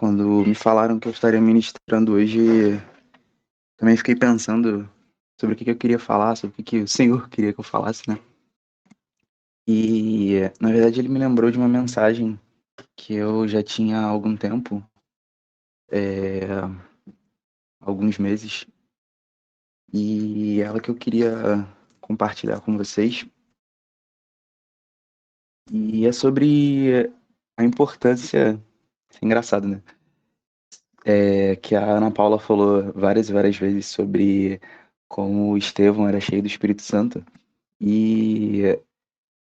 Quando me falaram que eu estaria ministrando hoje, também fiquei pensando sobre o que eu queria falar, sobre o que o Senhor queria que eu falasse, né? E, na verdade, ele me lembrou de uma mensagem que eu já tinha há algum tempo, alguns meses, e ela que eu queria compartilhar com vocês. E é sobre a importância, é engraçado, né? Que a Ana Paula falou várias e várias vezes sobre como Estevão era cheio do Espírito Santo. E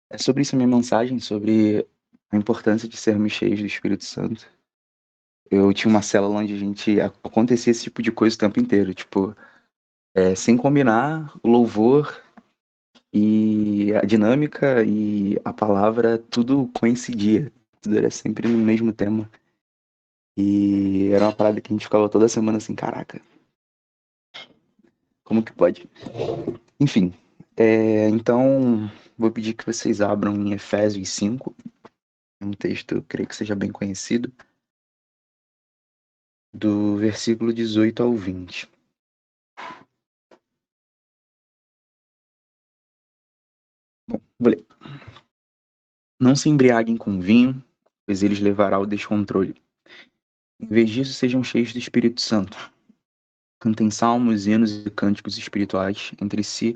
é sobre isso a minha mensagem, sobre a importância de sermos cheios do Espírito Santo. Eu tinha uma célula onde a gente acontecia esse tipo de coisa o tempo inteiro, tipo, sem combinar, o louvor e a dinâmica e a palavra, tudo coincidia. Tudo era sempre no mesmo tema. E era uma parada que a gente ficava toda semana assim, caraca, como que pode? Enfim, então vou pedir que vocês abram em Efésios 5, um texto, eu creio que seja bem conhecido, do versículo 18 ao 20. Bom, vou ler. Não se embriaguem com vinho, pois eles levará ao descontrole. Em vez disso, sejam cheios do Espírito Santo. Cantem salmos, hinos e cânticos espirituais entre si,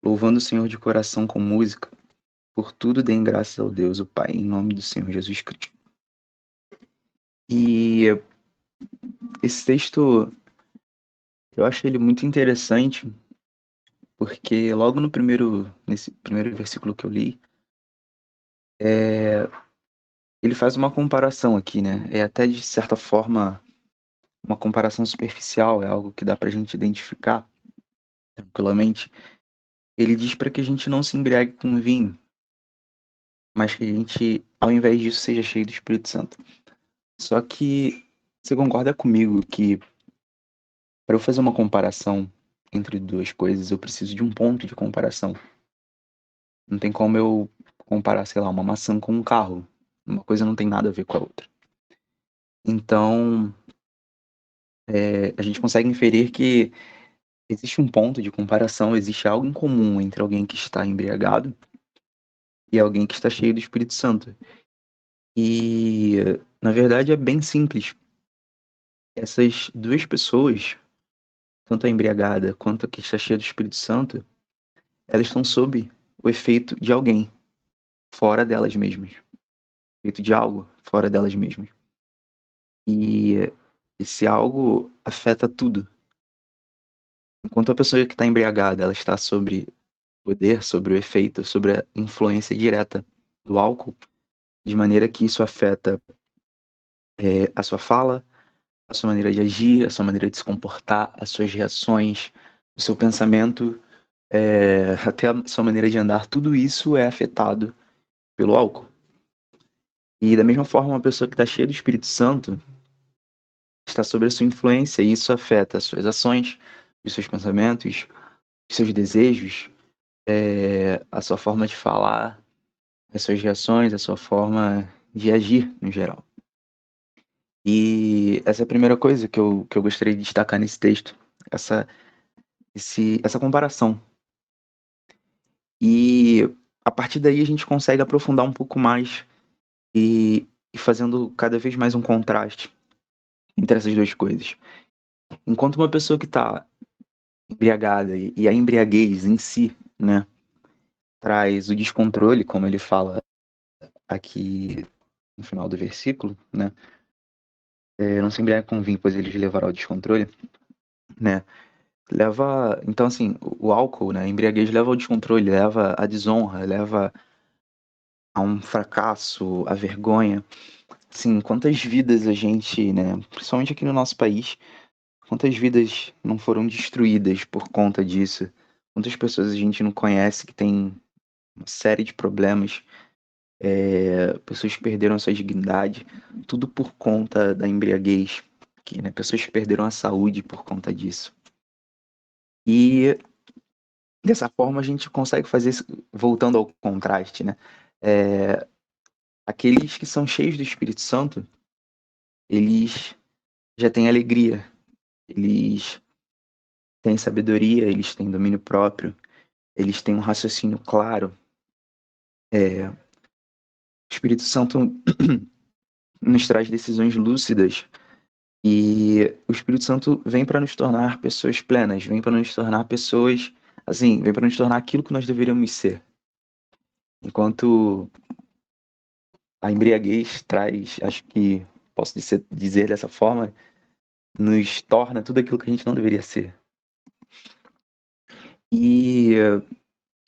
louvando o Senhor de coração com música. Por tudo deem graças ao Deus, o Pai, em nome do Senhor Jesus Cristo. E esse texto, eu acho ele muito interessante, porque logo nesse primeiro versículo que eu li, ele faz uma comparação aqui, né? É até de certa forma uma comparação superficial, é algo que dá pra gente identificar tranquilamente. Ele diz para que a gente não se embriague com vinho, mas que a gente, ao invés disso, seja cheio do Espírito Santo. Só que você concorda comigo que para eu fazer uma comparação entre duas coisas, eu preciso de um ponto de comparação. Não tem como eu comparar, sei lá, uma maçã com um carro. Uma coisa não tem nada a ver com a outra. Então, a gente consegue inferir que existe um ponto de comparação, existe algo em comum entre alguém que está embriagado e alguém que está cheio do Espírito Santo. E, na verdade, é bem simples. Essas duas pessoas, tanto a embriagada quanto a que está cheia do Espírito Santo, elas estão sob o efeito de alguém fora delas mesmas. Efeito de algo fora delas mesmas. E esse algo afeta tudo. Enquanto a pessoa que está embriagada, ela está sobre poder, sobre o efeito, sobre a influência direta do álcool, de maneira que isso afeta a sua fala, a sua maneira de agir, a sua maneira de se comportar, as suas reações, o seu pensamento, até a sua maneira de andar, tudo isso é afetado pelo álcool. E da mesma forma, uma pessoa que está cheia do Espírito Santo está sob a sua influência e isso afeta as suas ações, os seus pensamentos, os seus desejos, a sua forma de falar, as suas reações, a sua forma de agir no geral. E essa é a primeira coisa que eu gostaria de destacar nesse texto, essa, essa comparação. E a partir daí a gente consegue aprofundar um pouco mais e fazendo cada vez mais um contraste entre essas duas coisas. Enquanto uma pessoa que está embriagada e a embriaguez em si, né, traz o descontrole, como ele fala aqui no final do versículo, né, não se embriague com vinho, pois ele lhe levará ao descontrole, né, leva, então assim, o álcool, né, a embriaguez leva ao descontrole, leva à desonra, leva a um fracasso, à vergonha. Assim, quantas vidas a gente, né, principalmente aqui no nosso país, quantas vidas não foram destruídas por conta disso? Quantas pessoas a gente não conhece que tem uma série de problemas, pessoas que perderam a sua dignidade, tudo por conta da embriaguez, que, né, pessoas que perderam a saúde por conta disso. E dessa forma a gente consegue fazer, voltando ao contraste, né? Aqueles que são cheios do Espírito Santo, eles já têm alegria, eles têm sabedoria, eles têm domínio próprio, eles têm um raciocínio claro. O Espírito Santo nos traz decisões lúcidas e o Espírito Santo vem para nos tornar pessoas plenas, vem para nos tornar pessoas, assim, vem para nos tornar aquilo que nós deveríamos ser. Enquanto a embriaguez traz, acho que posso dizer dessa forma, nos torna tudo aquilo que a gente não deveria ser. E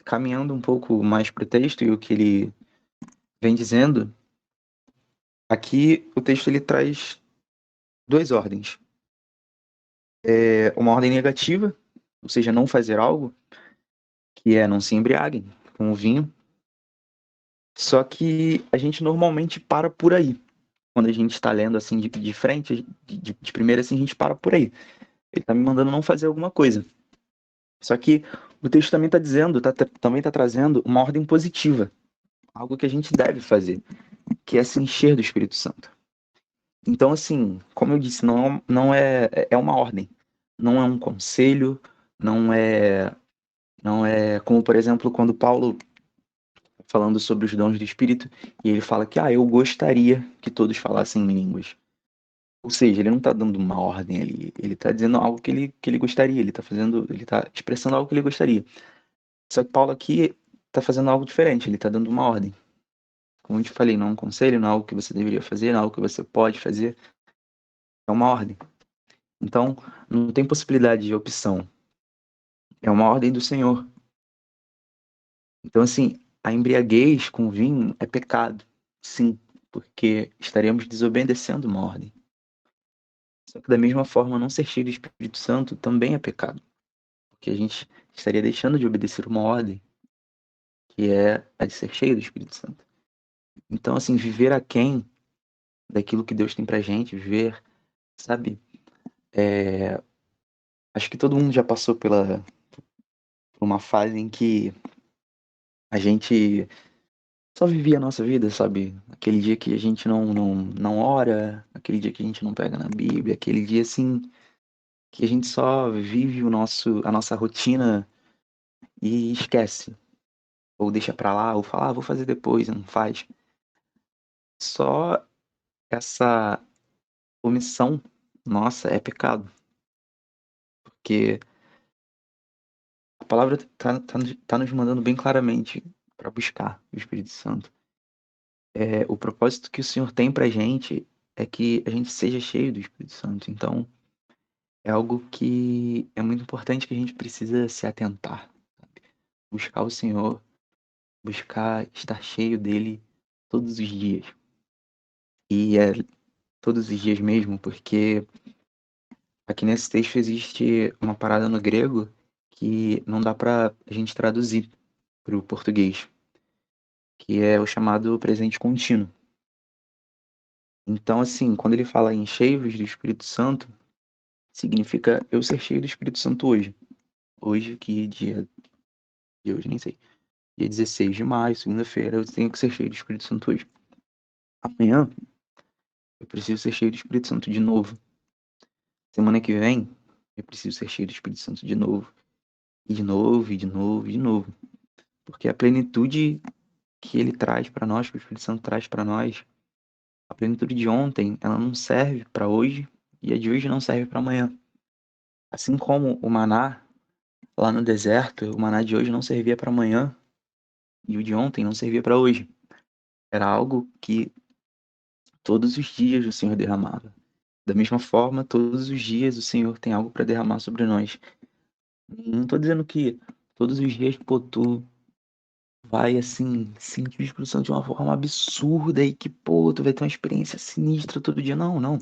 caminhando um pouco mais para o texto e o que ele vem dizendo, aqui o texto ele traz duas ordens. Uma ordem negativa, ou seja, não fazer algo, que é não se embriaguem com o vinho. Só que a gente normalmente para por aí. Quando a gente está lendo assim de frente, de primeira assim, a gente para por aí. Ele está me mandando não fazer alguma coisa. Só que o texto também está dizendo, também está trazendo uma ordem positiva. Algo que a gente deve fazer, que é se encher do Espírito Santo. Então, assim, como eu disse, não é uma ordem. Não é um conselho, não é como, por exemplo, quando Paulo falando sobre os dons do Espírito, e ele fala que, eu gostaria que todos falassem em línguas. Ou seja, ele não está dando uma ordem ali, ele está dizendo algo que ele gostaria, ele está expressando algo que ele gostaria. Só que Paulo aqui está fazendo algo diferente, ele está dando uma ordem. Como eu te falei, não é um conselho, não é algo que você deveria fazer, não é algo que você pode fazer, é uma ordem. Então, não tem possibilidade de opção. É uma ordem do Senhor. Então, assim, a embriaguez com vinho é pecado, sim, porque estaremos desobedecendo uma ordem. Só que da mesma forma, não ser cheio do Espírito Santo também é pecado, porque a gente estaria deixando de obedecer uma ordem, que é a de ser cheio do Espírito Santo. Então, assim, viver aquém daquilo que Deus tem pra gente, viver, sabe? Acho que todo mundo já passou por uma fase em que a gente só vivia a nossa vida, sabe? Aquele dia que a gente não ora, aquele dia que a gente não pega na Bíblia, aquele dia, assim, que a gente só vive a nossa rotina e esquece. Ou deixa pra lá, ou fala, vou fazer depois, e não faz. Só essa omissão, nossa, é pecado. Porque a palavra tá nos mandando bem claramente para buscar o Espírito Santo. O propósito que o Senhor tem pra gente é que a gente seja cheio do Espírito Santo. Então, é algo que é muito importante que a gente precisa se atentar. Sabe? Buscar o Senhor, buscar estar cheio dele todos os dias. E é todos os dias mesmo, porque aqui nesse texto existe uma parada no grego que não dá pra a gente traduzir pro português, que é o chamado presente contínuo. Então, assim, quando ele fala em cheios do Espírito Santo, significa eu ser cheio do Espírito Santo hoje. Hoje, que dia de hoje, nem sei. Dia 16 de maio, segunda-feira, eu tenho que ser cheio do Espírito Santo hoje. Amanhã, eu preciso ser cheio do Espírito Santo de novo. Semana que vem, eu preciso ser cheio do Espírito Santo de novo. E de novo, e de novo, e de novo. Porque a plenitude que ele traz para nós, que o Espírito Santo traz para nós, a plenitude de ontem, ela não serve para hoje e a de hoje não serve para amanhã. Assim como o maná lá no deserto, o maná de hoje não servia para amanhã e o de ontem não servia para hoje. Era algo que todos os dias o Senhor derramava. Da mesma forma, todos os dias o Senhor tem algo para derramar sobre nós. Não estou dizendo que todos os dias, pô, tu vai, assim, sentir o Espírito Santo de uma forma absurda e que, pô, tu vai ter uma experiência sinistra todo dia. Não, não.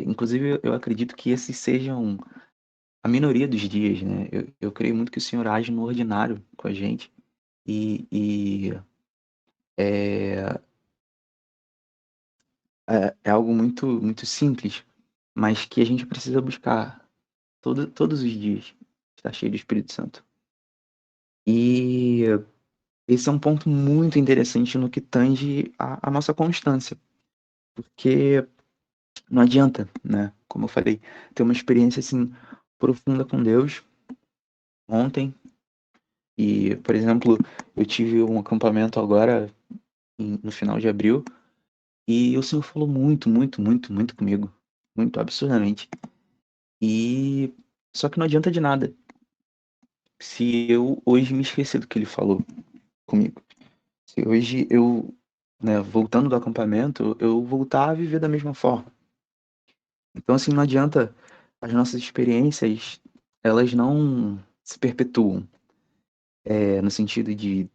Inclusive, eu acredito que esses sejam a minoria dos dias, né? Eu creio muito que o Senhor age no ordinário com a gente e é, é algo muito, muito simples, mas que a gente precisa buscar todos os dias, estar cheio do Espírito Santo. E esse é um ponto muito interessante no que tange a nossa constância, porque não adianta, né? Como eu falei, ter uma experiência assim profunda com Deus ontem. E, por exemplo, eu tive um acampamento agora no final de abril e o Senhor falou muito, muito, muito, muito comigo, muito absurdamente. E só que não adianta de nada se eu hoje me esquecer do que ele falou comigo. Se hoje eu, né, voltando do acampamento, eu voltar a viver da mesma forma. Então, assim, não adianta as nossas experiências, elas não se perpetuam, no sentido de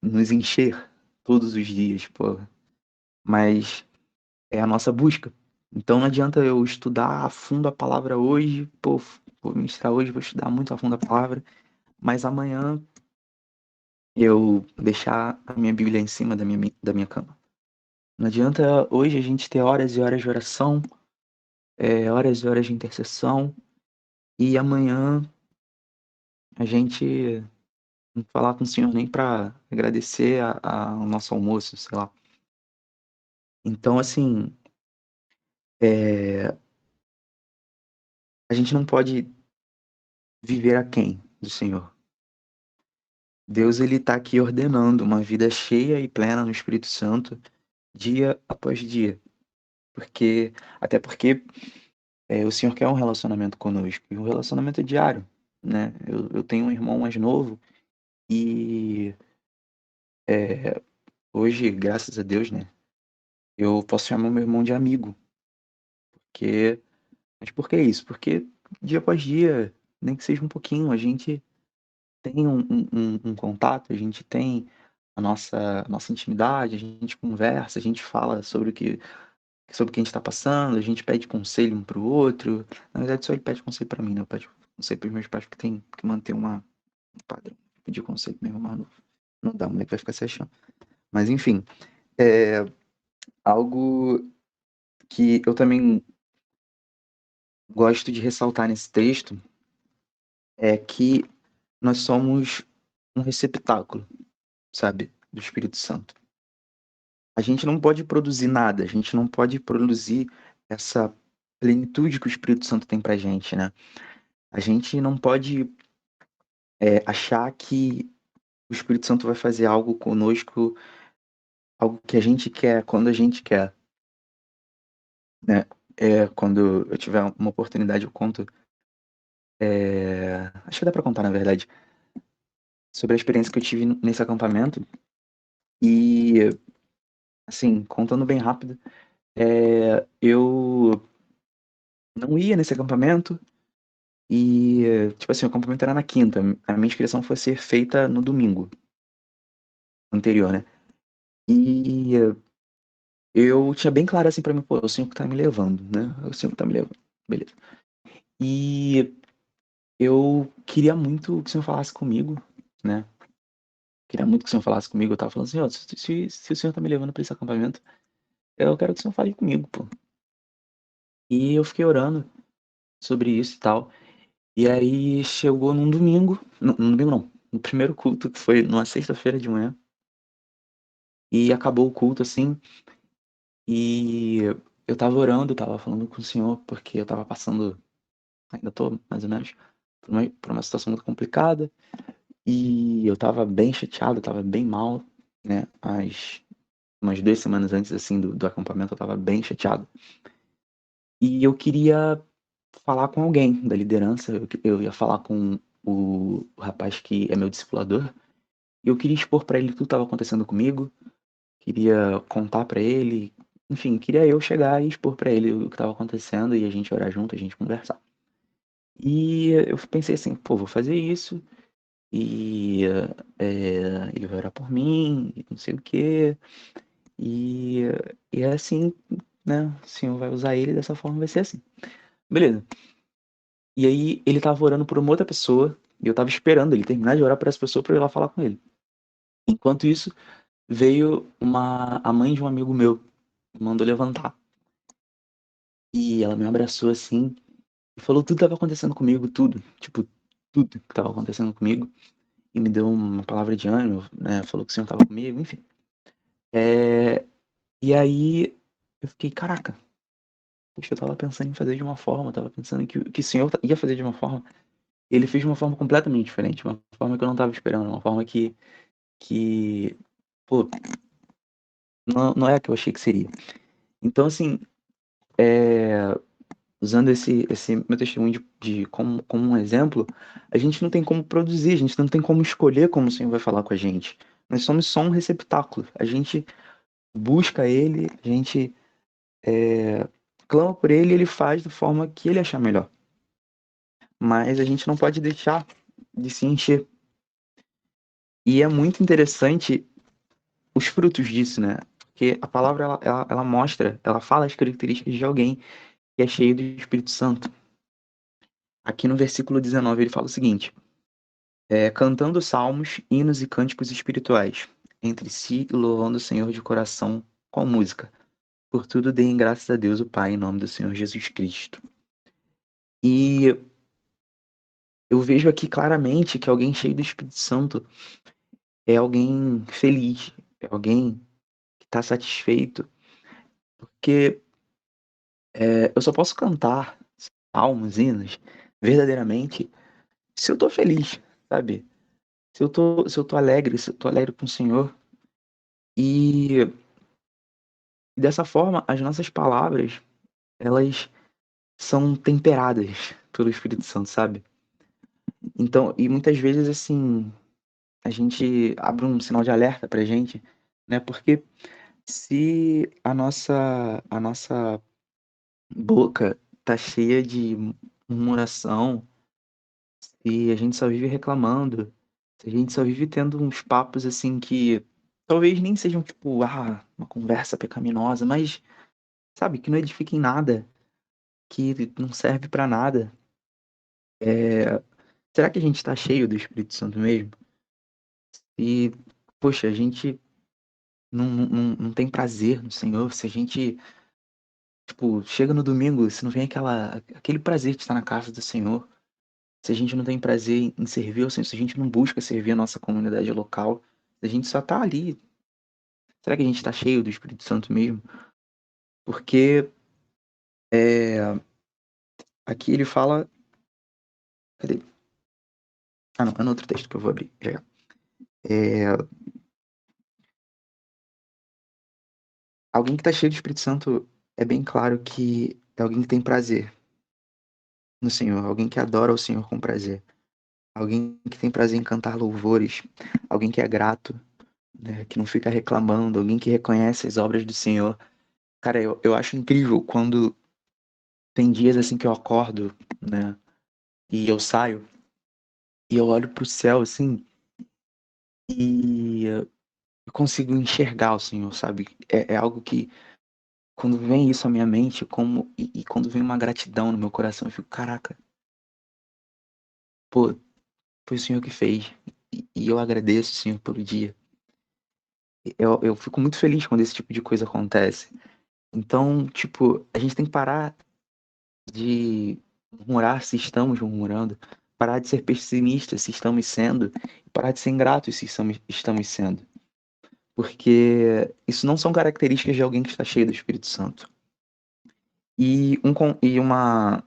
nos encher todos os dias, pô, mas é a nossa busca. Então, não adianta eu estudar a fundo a palavra hoje, pô, vou ministrar hoje, vou estudar muito a fundo a palavra, mas amanhã eu deixar a minha Bíblia em cima da minha cama. Não adianta hoje a gente ter horas e horas de oração, horas e horas de intercessão, e amanhã a gente não falar com o Senhor nem para agradecer ao nosso almoço, sei lá. Então, assim, a gente não pode viver aquém do Senhor. Deus, ele tá aqui ordenando uma vida cheia e plena no Espírito Santo, dia após dia. Até porque o Senhor quer um relacionamento conosco, e um relacionamento diário, né? Eu tenho um irmão mais novo e hoje, graças a Deus, né? Eu posso chamar meu irmão de amigo, porque... Mas por que isso? Porque dia após dia, nem que seja um pouquinho, a gente tem um contato, a gente tem a nossa intimidade, a gente conversa, a gente fala sobre o que a gente está passando, a gente pede conselho um pro outro. Na verdade, só ele pede conselho para mim, né? Eu peço conselho pros meus pais, porque tem que manter um padrão. Pedir conselho pro meu irmão mais novo. Não dá, o moleque vai ficar se achando. Mas enfim, é algo que eu também gosto de ressaltar nesse texto é que nós somos um receptáculo, sabe, do Espírito Santo. A gente não pode produzir nada, a gente não pode produzir essa plenitude que o Espírito Santo tem pra gente, né? A gente não pode achar que o Espírito Santo vai fazer algo conosco, algo que a gente quer, quando a gente quer, né? Quando eu tiver uma oportunidade, eu conto. Acho que dá pra contar, na verdade, sobre a experiência que eu tive nesse acampamento. E, assim, contando bem rápido, eu não ia nesse acampamento e, tipo assim, o acampamento era na quinta. A minha inscrição foi ser feita no domingo anterior, né? E eu tinha bem claro assim pra mim, pô, é o Senhor que tá me levando, né? É o Senhor que tá me levando. Beleza. E eu queria muito que o Senhor falasse comigo, né? Queria muito que o Senhor falasse comigo. Eu tava falando assim, ó, se o Senhor tá me levando pra esse acampamento, eu quero que o Senhor fale comigo, pô. E eu fiquei orando sobre isso e tal. E aí chegou num domingo, no domingo não, no primeiro culto, que foi numa sexta-feira de manhã, e acabou o culto assim, e eu tava orando, tava falando com o Senhor, porque eu tava passando, ainda tô mais ou menos, por uma situação muito complicada, e eu tava bem chateado, tava bem mal, né, umas 2 semanas antes, assim, do acampamento, eu tava bem chateado. E eu queria falar com alguém da liderança, eu ia falar com o rapaz que é meu discipulador, e eu queria expor pra ele tudo que estava acontecendo comigo, queria contar pra ele, enfim, queria eu chegar e expor pra ele o que estava acontecendo e a gente orar junto, a gente conversar. E eu pensei assim, pô, vou fazer isso e ele vai orar por mim, e não sei o quê, e, e é assim, né? O Senhor vai usar ele dessa forma, vai ser assim. Beleza. E aí ele tava orando por uma outra pessoa, e eu tava esperando ele terminar de orar por essa pessoa pra eu ir lá falar com ele. Enquanto isso, veio a mãe de um amigo meu, me mandou levantar. E ela me abraçou assim e falou tudo que tava acontecendo comigo, tudo. Tipo, tudo que tava acontecendo comigo. E me deu uma palavra de ânimo, né? Falou que o Senhor tava comigo, enfim. E aí eu fiquei, caraca, Puxa, eu tava pensando em fazer de uma forma, eu tava pensando que o Senhor ia fazer de uma forma. Ele fez de uma forma completamente diferente, uma forma que eu não tava esperando, uma forma que pô, não é a que eu achei que seria. Então, assim, usando esse meu testemunho como um exemplo, a gente não tem como produzir, a gente não tem como escolher como o Senhor vai falar com a gente. Nós somos só um receptáculo. A gente busca Ele, a gente clama por Ele e Ele faz da forma que Ele achar melhor. Mas a gente não pode deixar de se encher. E é muito interessante os frutos disso, né? Porque a palavra, ela mostra, ela fala as características de alguém que é cheio do Espírito Santo. Aqui no versículo 19 ele fala o seguinte: cantando salmos, hinos e cânticos espirituais, entre si e louvando o Senhor de coração com música. Por tudo deem graças a Deus o Pai em nome do Senhor Jesus Cristo. E eu vejo aqui claramente que alguém cheio do Espírito Santo é alguém feliz, é alguém que está satisfeito, porque eu só posso cantar salmos, hinos, verdadeiramente, se eu tô feliz, sabe? Se eu tô alegre, se eu tô alegre com o Senhor. E dessa forma, as nossas palavras, elas são temperadas pelo Espírito Santo, sabe? Então, e muitas vezes, assim, a gente abre um sinal de alerta pra gente, né? Porque se a nossa boca tá cheia de murmuração, se a gente só vive reclamando, se a gente só vive tendo uns papos assim que talvez nem sejam tipo, uma conversa pecaminosa, mas sabe, que não edifica em nada, que não serve pra nada. Será que a gente tá cheio do Espírito Santo mesmo? E, poxa, a gente não tem prazer no Senhor, se a gente, tipo, chega no domingo, se não vem aquele prazer de estar na casa do Senhor, se a gente não tem prazer em servir ao Senhor, se a gente não busca servir a nossa comunidade local, se a gente só tá ali, será que a gente tá cheio do Espírito Santo mesmo? Porque aqui ele fala. Cadê? Ah, não, é no outro texto que eu vou abrir. Já. Já. Alguém que tá cheio do Espírito Santo é bem claro que é alguém que tem prazer no Senhor, alguém que adora o Senhor com prazer, alguém que tem prazer em cantar louvores, alguém que é grato, né, que não fica reclamando, alguém que reconhece as obras do Senhor. Cara, eu acho incrível quando tem dias assim que eu acordo, né, e eu saio e eu olho pro céu assim e eu consigo enxergar o Senhor, sabe? É algo que quando vem isso à minha mente, e quando vem uma gratidão no meu coração, eu fico, caraca, pô, foi o Senhor que fez. E eu agradeço, Senhor, pelo dia. Eu fico muito feliz quando esse tipo de coisa acontece. Então, tipo, a gente tem que parar de murmurar se estamos murmurando, parar de ser pessimistas se estamos sendo, e parar de ser ingratos se estamos sendo. Porque isso não são características de alguém que está cheio do Espírito Santo. E uma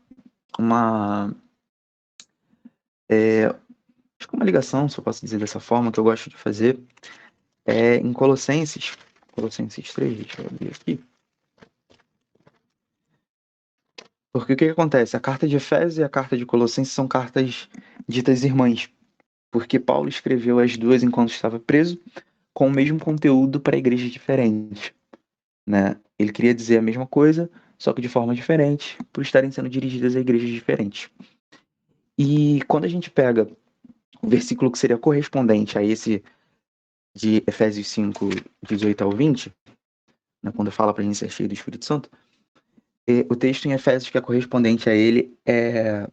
acho que uma ligação, se eu posso dizer dessa forma, que eu gosto de fazer, é em Colossenses 3, deixa eu abrir aqui. Porque o que que acontece? A carta de Efésios e a carta de Colossenses são cartas ditas irmãs, porque Paulo escreveu as duas enquanto estava preso, com o mesmo conteúdo para igrejas diferentes, né? Ele queria dizer a mesma coisa, só que de forma diferente, por estarem sendo dirigidas a igrejas diferentes. E quando a gente pega o versículo que seria correspondente a esse de Efésios 5, 18 ao 20, né, quando fala para a gente ser cheio do Espírito Santo, o texto em Efésios que é correspondente a ele é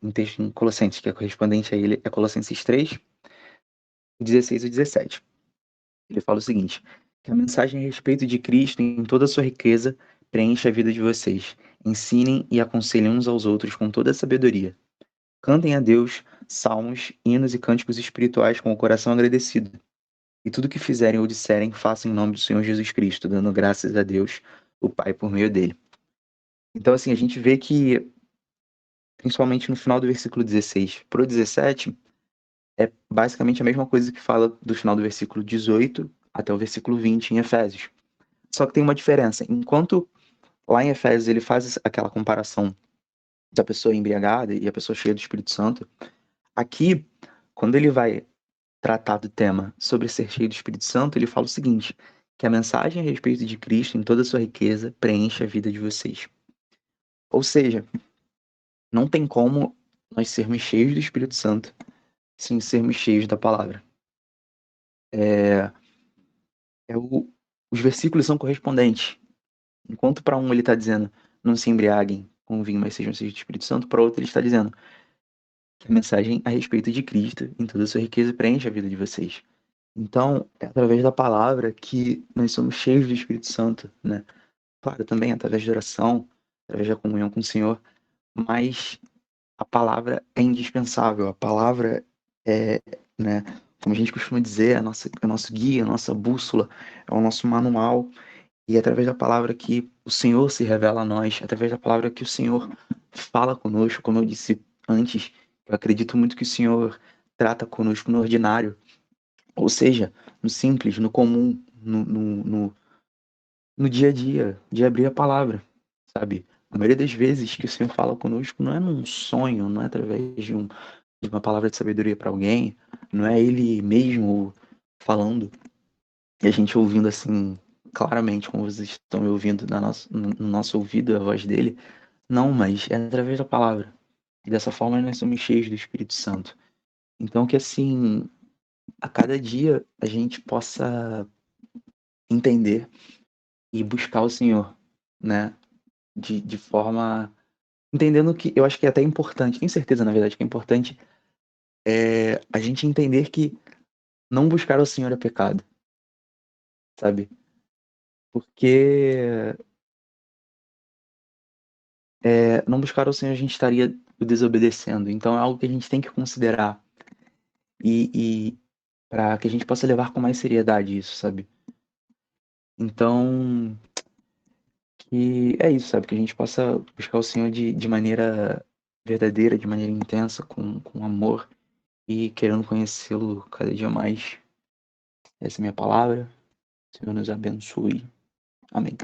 um texto em Colossenses que é correspondente a ele é Colossenses 3, 16 e 17. Ele fala o seguinte: que a mensagem a respeito de Cristo em toda a sua riqueza preencha a vida de vocês. Ensinem e aconselhem uns aos outros com toda a sabedoria. Cantem a Deus salmos, hinos e cânticos espirituais com o coração agradecido. E tudo que fizerem ou disserem, façam em nome do Senhor Jesus Cristo, dando graças a Deus, o Pai, por meio dele. Então, assim, a gente vê que, principalmente no final do versículo 16 pro 17, é basicamente a mesma coisa que fala do final do versículo 18 até o versículo 20 em Efésios. Só que tem uma diferença. Enquanto lá em Efésios ele faz aquela comparação da pessoa embriagada e a pessoa cheia do Espírito Santo, aqui, quando ele vai tratar do tema sobre ser cheio do Espírito Santo, ele fala o seguinte, que a mensagem a respeito de Cristo em toda a sua riqueza preenche a vida de vocês. Ou seja, não tem como nós sermos cheios do Espírito Santo sem sermos cheios da palavra. É, os versículos são correspondentes. Enquanto para um ele está dizendo, não se embriaguem com o vinho, mas sejam cheios do Espírito Santo, para outro ele está dizendo que a mensagem a respeito de Cristo em toda a sua riqueza preenche a vida de vocês. Então, é através da palavra que nós somos cheios do Espírito Santo, né? Claro, também através da oração, através da comunhão com o Senhor, mas a palavra é indispensável, a palavra é, né, como a gente costuma dizer, é o nosso guia, a nossa bússola, é o nosso manual, e é através da palavra que o Senhor se revela a nós, é através da palavra que o Senhor fala conosco, como eu disse antes, eu acredito muito que o Senhor trata conosco no ordinário, ou seja, no simples, no comum, no dia a dia, de abrir a palavra, sabe? A maioria das vezes que o Senhor fala conosco não é num sonho, não é através de uma palavra de sabedoria para alguém, não é Ele mesmo falando e a gente ouvindo assim claramente, como vocês estão me ouvindo no nosso ouvido a voz dele. Não, mas é através da palavra. E dessa forma nós somos cheios do Espírito Santo. Então que assim, a cada dia a gente possa entender e buscar o Senhor, né? De forma. Entendendo que eu acho que é até importante, tenho certeza, na verdade, que é importante a gente entender que não buscar o Senhor é pecado, sabe? Porque não buscar o Senhor a gente estaria o desobedecendo. Então é algo que a gente tem que considerar e para que a gente possa levar com mais seriedade isso, sabe? Então, que é isso, sabe? Que a gente possa buscar o Senhor de maneira verdadeira, de maneira intensa, com amor e querendo conhecê-lo cada dia mais. Essa é a minha palavra. O Senhor nos abençoe. Amém.